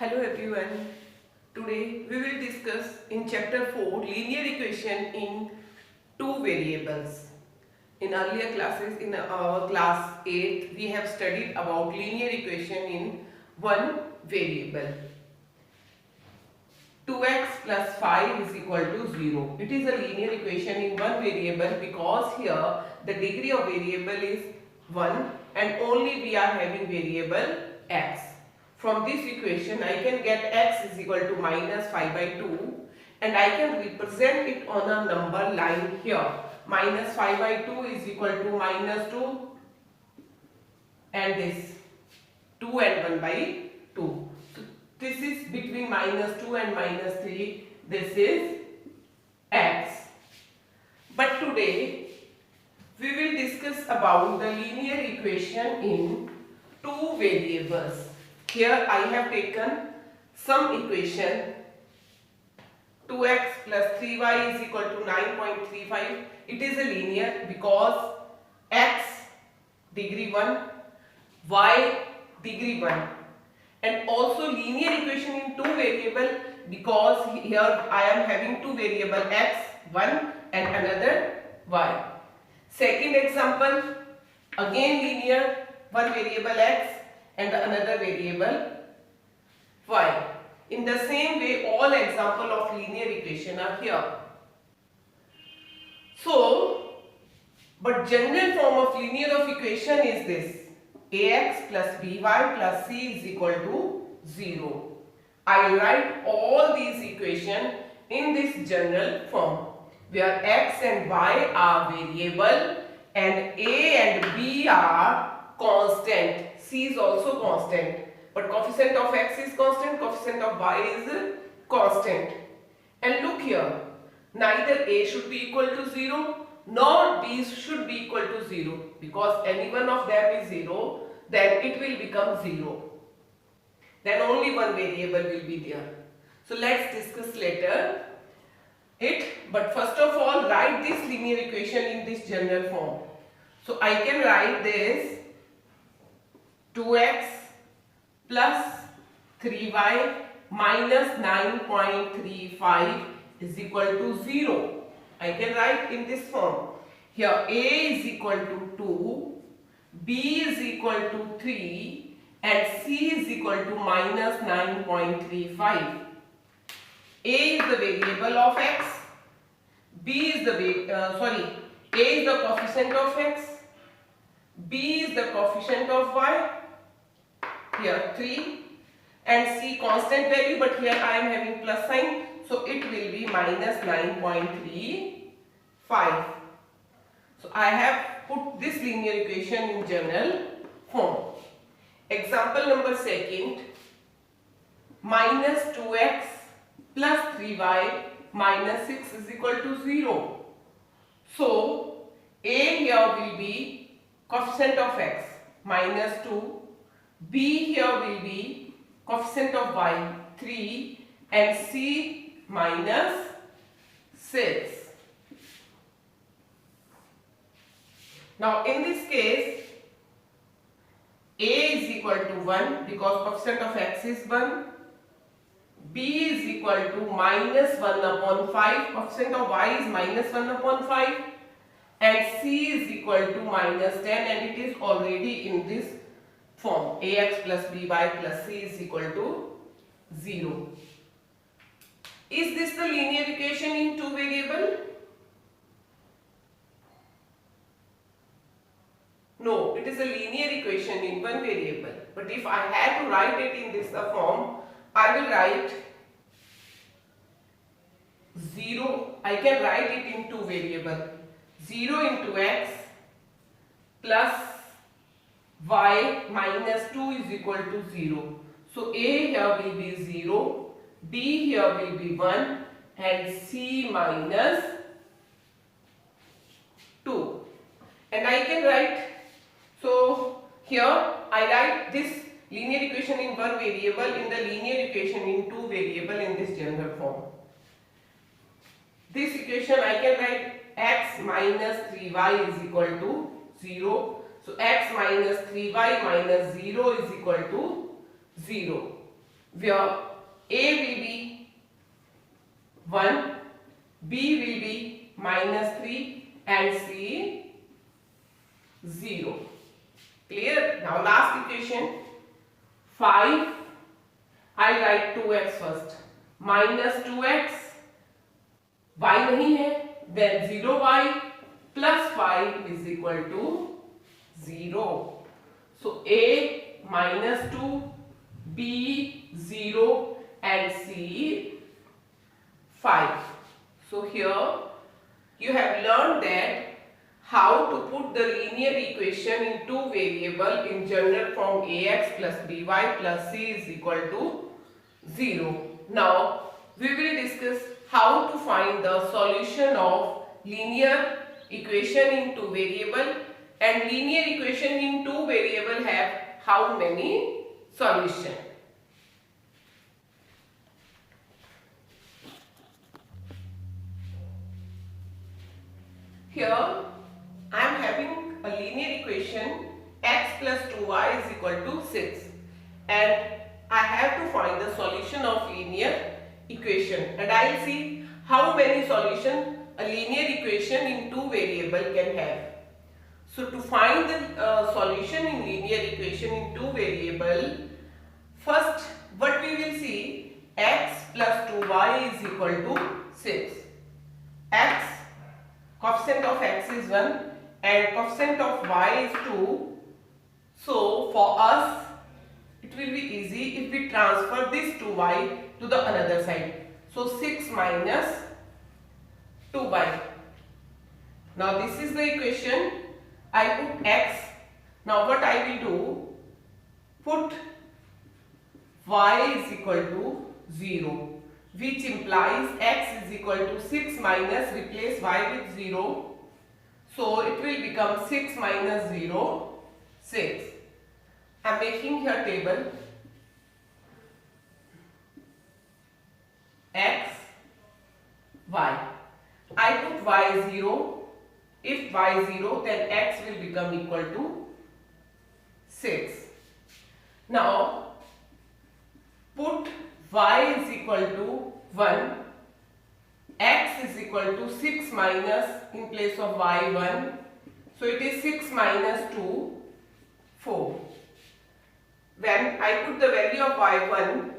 Hello everyone. Today we will discuss in chapter 4 linear equation in two variables. In earlier classes in our class 8 we have studied about linear equation in one variable. 2x plus 5 is equal to 0. It is a linear equation in one variable because here the degree of variable is 1 and only we are having variable x. From this equation I can get x is equal to minus 5 by 2 and I can represent it on a number line here. Minus 5 by 2 is equal to minus 2 and this 2 and 1 by 2. So this is between minus 2 and minus 3. This is x. But today we will discuss about the linear equation in two variables. Here I have taken some equation 2x plus 3y is equal to 9.35. It is a linear because x degree 1, y degree 1, and also linear equation in two variable because here I am having two variable x, 1 and another y. Second example, again linear, one variable x and another variable y. In the same way, all example of linear equation are here. So, but general form of linear of equation is this: ax plus by plus c is equal to 0. I will write all these equations in this general form where x and y are variable and a and b are constant. C is also constant, but coefficient of x is constant, coefficient of y is constant. And look here, neither a should be equal to 0 nor b should be equal to 0 because any one of them is 0, then it will become 0. Then only one variable will be there. So let's discuss later it, but first of all write this linear equation in this general form. So I can write this 2x plus 3y minus 9.35 is equal to 0. I can write in this form. Here a is equal to 2, b is equal to 3 and c is equal to minus 9.35. A is the variable of x, b is the a is the coefficient of x, b is the coefficient of y, here 3, and c constant value, but here I am having plus sign, so it will be minus 9.35. So I have put this linear equation in general form. Example number second, minus 2x plus 3y minus 6 is equal to 0. So a here will be coefficient of x minus 2, b here will be coefficient of y 3 and c minus 6. Now in this case a is equal to 1 because coefficient of x is 1, b is equal to minus 1 upon 5, coefficient of y is minus 1 upon 5 and c is equal to minus 10 and it is already in this form ax plus by plus c is equal to 0. Is this the linear equation in two variable? No, it is a linear equation in one variable. But if I had to write it in this form, I will write 0. I can write it in two variable. 0 into x plus y minus 2 is equal to 0. So a here will be 0, b here will be 1 and c minus 2. And I can write, so here I write this linear equation in one variable in the linear equation in two variable in this general form. This equation I can write x minus 3y is equal to 0. So x minus 3y minus 0 is equal to 0. where A will be 1, B will be -3 and C 0. Clear? Now last equation 5, I write 2x first, -2x, y नहीं है, then 0y plus 5 is equal to 0. So A -2, B 0 and C 5. So here you have learned that how to put the linear equation in two variable in general form ax plus by plus c is equal to 0. Now we will discuss how to find the solution of linear equation in two variable, and linear equation in two variable have how many solution. Here I am having a linear equation x plus 2y is equal to 6, and I have to find the solution of linear equation, and I will see how many solution a linear equation in two variable can have. So to find the solution in linear equation in two variable, first what we will see, x plus 2y is equal to 6. X, coefficient of x is 1 and coefficient of y is 2. So for us it will be easy if we transfer this 2y to the another side. So 6 minus 2y. Now this is the equation. I put x. Now what I will do, put y is equal to 0, which implies x is equal to 6 minus, replace y with 0. So it will become 6 minus 0, 6. I am making here table x, y. I put y 0. If y 0, then x will become equal to 6. Now put y is equal to 1, x is equal to 6 minus, in place of y 1, so it is 6 minus 2, 4. When I put the value of y 1,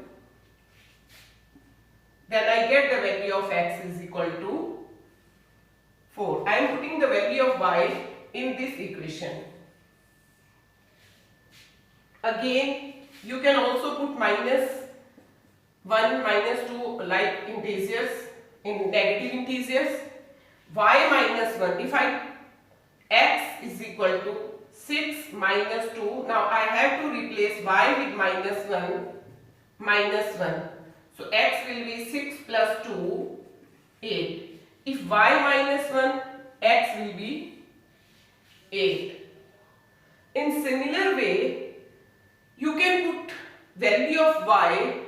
then I get the value of x is equal to 4. I am putting the value of y in this equation. Again, you can also put minus 1, minus 2 like integers, in negative integers. Y minus 1, if I x is equal to 6 minus 2, now I have to replace y with minus 1, minus 1. So x will be 6 plus 2, 8. If y minus 1, x will be 8. In similar way, you can put value of y,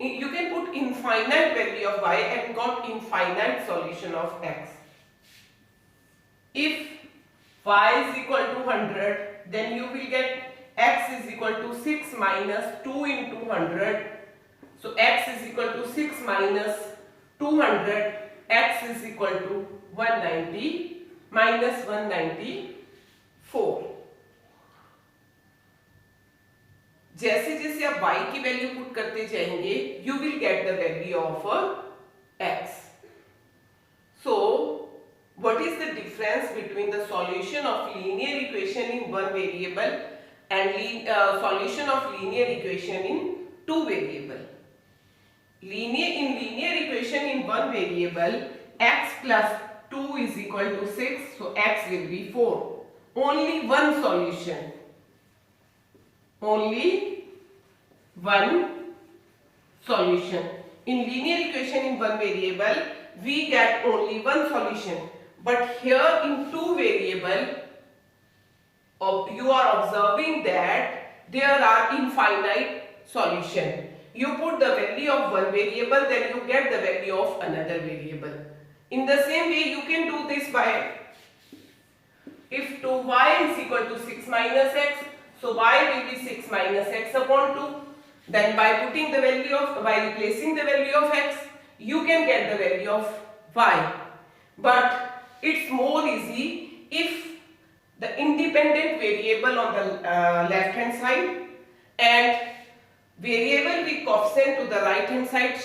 you can put infinite value of y and got infinite solution of x. If y is equal to 100, then you will get x is equal to 6 minus 2 into 100. So x is equal to 6 minus 200. X is equal to 190 minus 194. जैसे जैसे आप y की value put करते जाएंगे, you will get the value of x. So, what is the difference between the solution of linear equation in one variable and solution of linear equation in two variable? In linear equation in one variable, x plus 2 is equal to 6, so x will be 4. Only one solution. Only one solution. In linear equation in one variable, we get only one solution. But here in two variable, you are observing that there are infinite solution. You put the value of one variable, then you get the value of another variable. In the same way, you can do this by, if 2y is equal to 6 minus x, so y will be 6 minus x upon 2. Then by replacing the value of x, you can get the value of y. But it's more easy if the independent variable on the left hand side and variable with coefficient to the right hand side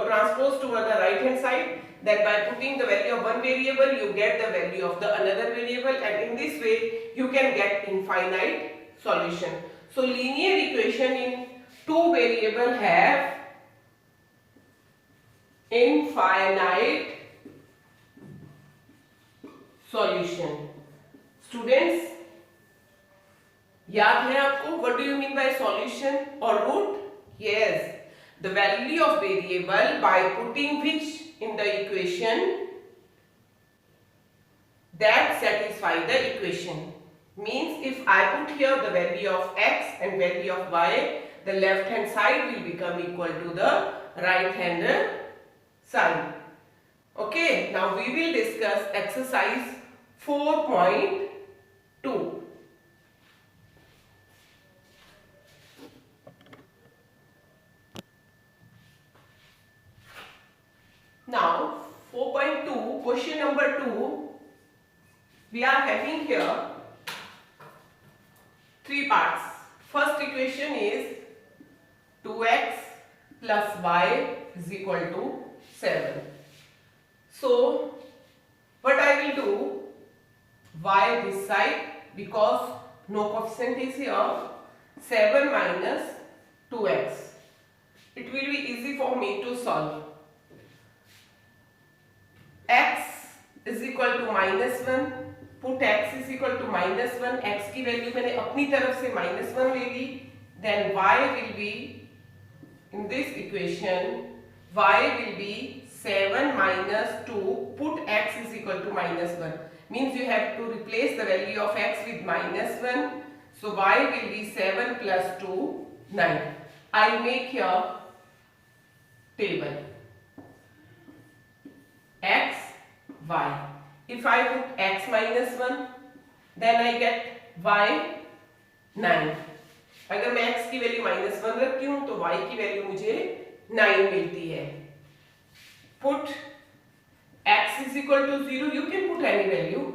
transpose toward the right hand side. Then by putting the value of one variable, you get the value of the another variable, and in this way you can get infinite solution. So linear equation in two variable have infinite solution. Students, याद है आपको what do you mean by solution or root? Yes, the value of variable by putting which in the equation that satisfy the equation. Means if I put here the value of x and value of y, the left hand side will become equal to the right hand side. Okay, now we will discuss exercise 4.2. Now 4.2, question number 2, we are having here three parts. First equation is 2x plus y is equal to 7. So what I will do, y this side, because no coefficient is here, 7 minus 2x. It will be easy for me to solve. x is equal to -1, put x is equal to -1, x की value मैंने अपनी तरफ से -1 ले ली, then y will be in this equation, y will be 7 minus 2, put x is equal to -1, means you have to replace the value of x with -1, so y will be 7 plus 2, 9. I make here table x, y. If I put x minus 1, then I get y 9. अगर मैं x की value -1 रखती हूँ तो y की value मुझे 9 मिलती है. Put x is equal to 0, you can put any value.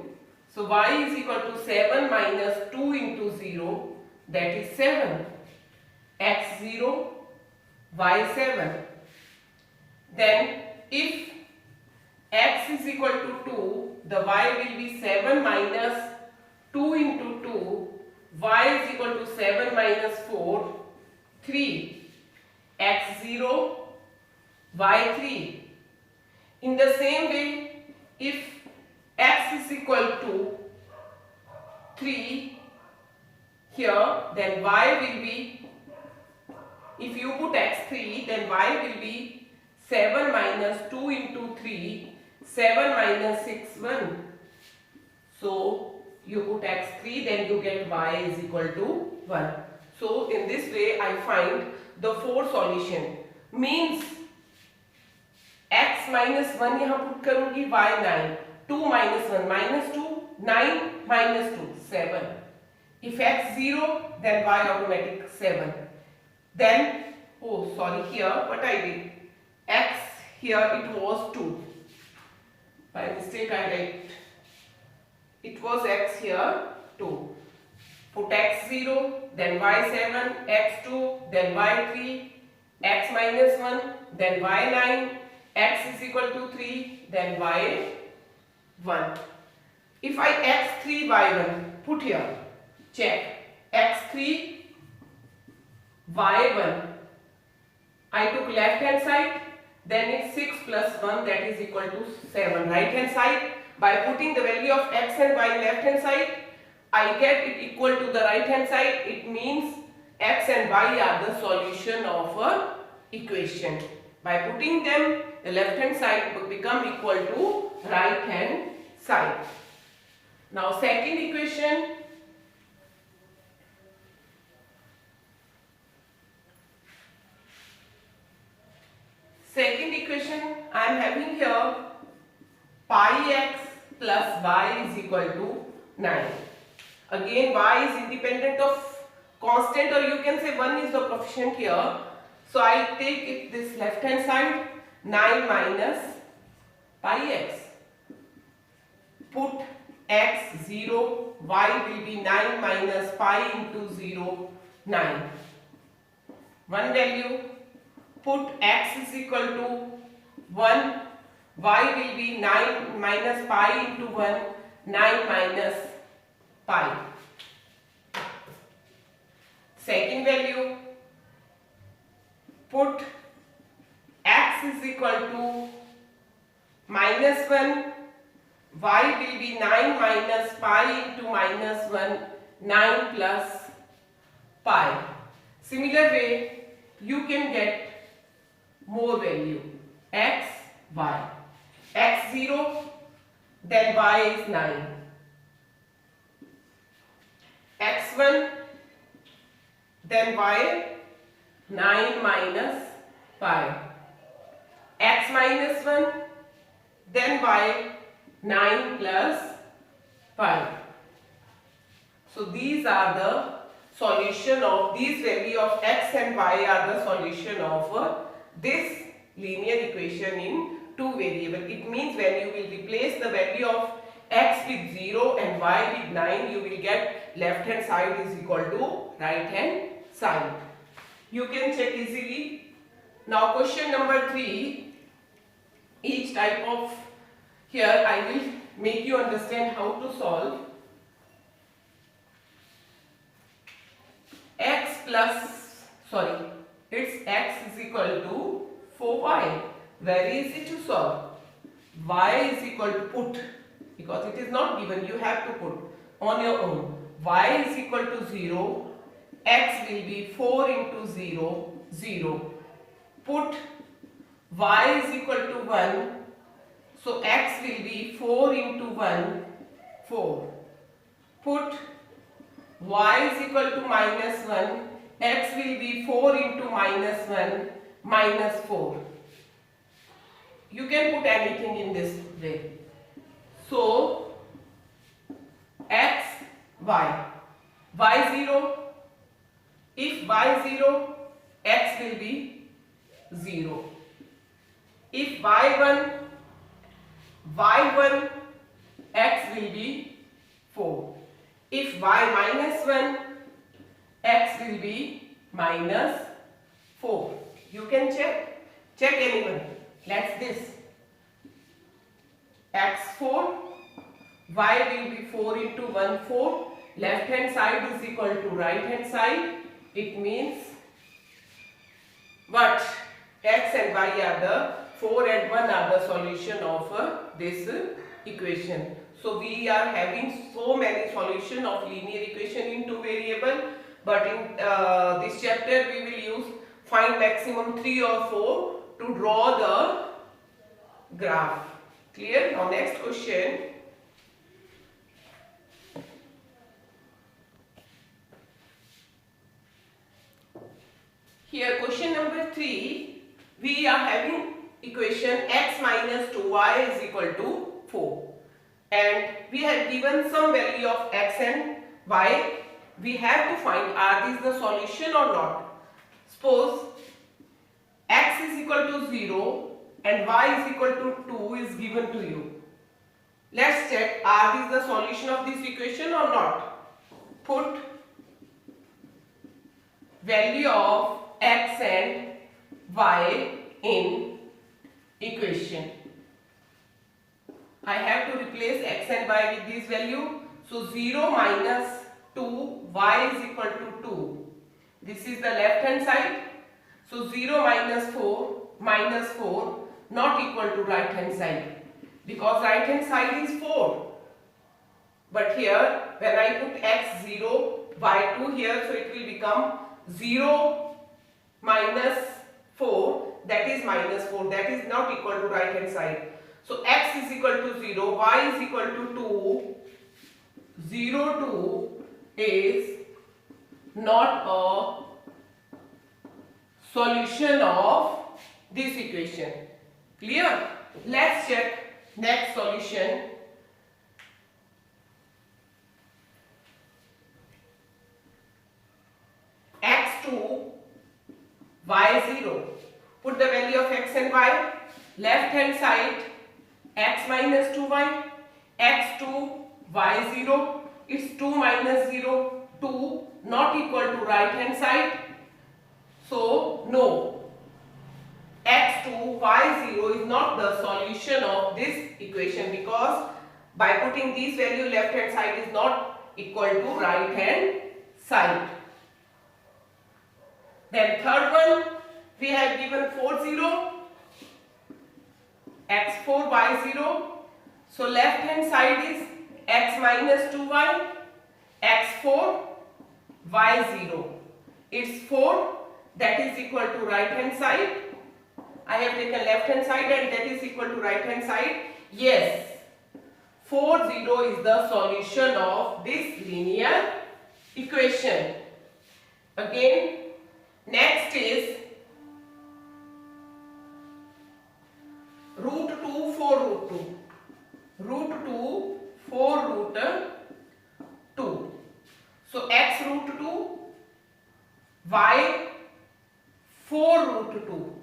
So y is equal to 7 minus 2 into 0, that is 7. X 0, y 7. Then if x is equal to 2, the y will be 7 minus 2 into 2, y is equal to 7 minus 4, 3. X 0, y 3. In the same way, if x is equal to 3 here, then y will be, if you put x 3, then y will be 7 minus 2 into 3, 7 minus 6, 1. So you put x 3, then you get y is equal to 1. So in this way I find the 4 solution. Means x minus 1 यहाँ put करूँगी, y 9, 2 minus 1 minus 2, 9 minus 2, 7. If x 0, then y automatic 7. Then, oh sorry, here what I did, x here it was 2. By mistake I write, it was x here 2. Put x 0, then y 7, x 2, then y 3, x minus 1, then y 9, x is equal to 3, then y 1. If I x 3 y 1, put here, check, x 3 y 1, I took left hand side, then it's 6 plus 1, that is equal to 7. Right hand side, by putting the value of x and y left hand side, I get it equal to the right hand side. It means x and y are the solution of a equation. By putting them, the left hand side will become equal to right hand side. Now second equation, I am having here pi x plus y is equal to 9. Again y is independent of constant, or you can say 1 is the coefficient here. So I take it this left hand side, 9 minus pi x. Put x 0, y will be 9 minus pi into 0, 9. One value. Put x is equal to 1, y will be 9 minus pi into 1, 9 minus pi. Second value. Put x is equal to minus 1, y will be 9 minus pi into minus 1, 9 plus pi. Similar way, you can get more value, x, y. X 0, then y is 9. X 1, then y 9 minus pi. X minus 1, then y 9 plus pi. So these are the solution of these value of x and y are the solution of this linear equation in two variable. It means when you will replace the value of x with 0 and y with 9, you will get left hand side is equal to right hand side. You can check easily. Now question number 3, each type of, here I will make you understand how to solve. It's x is equal to 4y. Where is it to solve? Y is equal to put, because it is not given, you have to put on your own. Y is equal to 0, x will be 4 into 0, 0. Put y is equal to 1, so x will be 4 into 1, 4. Put y is equal to minus 1, x will be 4 into minus 1, minus 4. You can put anything in this way. So, x, y. Y 0. If y 0, x will be 0. If y 1, x will be 4. If y minus 1, x will be minus 4. You can check. Check anyone. Let's this. X 4, y will be 4 into 1, 4. Left hand side is equal to right hand side. It means what? X and y are the 4 and 1 are the solution of this equation. So we are having so many solution of linear equation in two variable, but in this chapter we will use find maximum 3 or 4 to draw the graph. Clear? Now next question. Here question number 3, we are having equation x minus 2y is equal to 4, and we have given some value of x and y. We have to find are these the solution or not. Suppose x is equal to 0 and y is equal to 2 is given to you. Let's check are these the solution of this equation or not. Put value of x and y in equation. I have to replace x and y with this value. So 0 minus 2, y is equal to 2. This is the left hand side. So 0 minus 4 not equal to right hand side, because right hand side is 4. But here when I put x 0, y 2 here, so it will become 0 minus 4, that is minus 4, that is not equal to right hand side. So x is equal to 0, y is equal to 2, 0, 2 is not a solution of this equation. Clear? Let's check next solution. X2, y 0. Put the value of x and y. Left hand side x minus 2y, x2, y 0. It's 2 minus 0, 2, not equal to right hand side. So no, x2, y0 is not the solution of this equation, because by putting this value, left hand side is not equal to right hand side. Then third one, we have given 4 0, x4 y0. So left hand side is x minus 2y, x4 y0. It's 4, that is equal to right hand side. I have taken left hand side and that is equal to right hand side. Yes, 4 0 is the solution of this linear equation. Again, next is root 2 for root 2. Root 2 for root 2. So x root 2, y 4 root 2.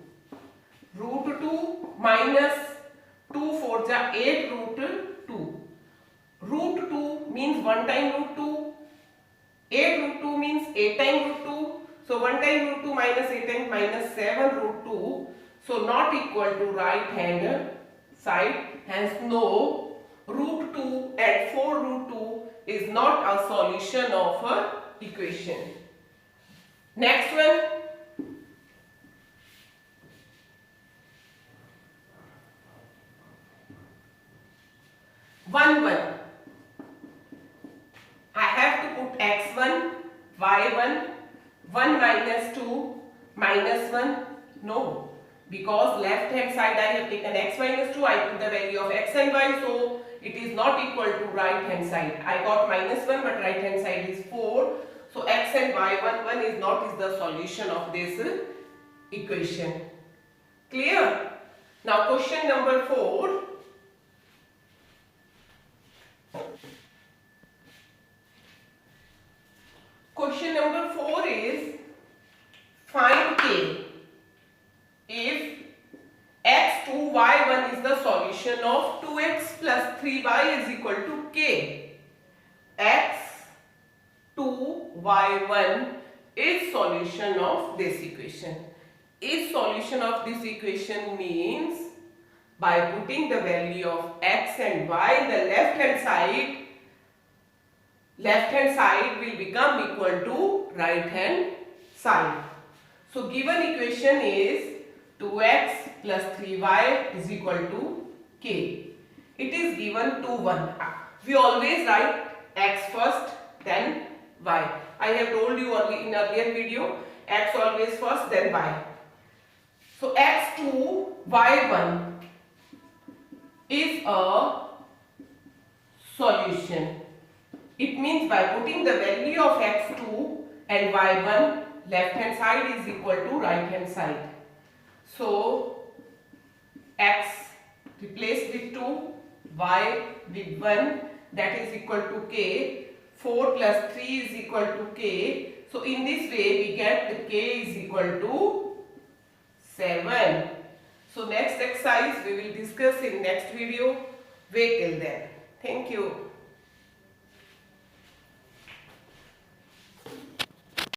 Root 2 minus 2 4 ja 8 root 2. Root 2 means 1 time root 2. 8 root 2 means 8 times root 2. So 1 time root 2 minus 8 times minus 7 root 2. So not equal to right hand side. Hence no, root 2 and 4 root 2 is not a solution of a equation. Next one. 1 1. I have to put x1, y1, 1 minus 2 minus 1. No, because left hand side I have taken x minus 2, I put the value of x and y, so it is not equal to right hand side. I got minus 1 but right hand side is 4. So x and y 1 is not the solution of this equation. Clear? Now question number 4. Question number 4 is find k if x2 y1 is the solution of 2x plus 3y is equal to k. x2 y1 is solution of this equation. Is solution of this equation means by putting the value of x and y in the left hand side will become equal to right hand side. So given equation is 2x plus 3y is equal to k. It is given 2 1. We always write x first then y. I have told you in earlier video, x always first then y. So x2 y1 is a solution. It means by putting the value of x2 and y1, left hand side is equal to right hand side. So x replaced with 2, y with 1, that is equal to k. 4 plus 3 is equal to k. So in this way we get the k is equal to 7. So next exercise we will discuss in next video. Wait till then. Thank you.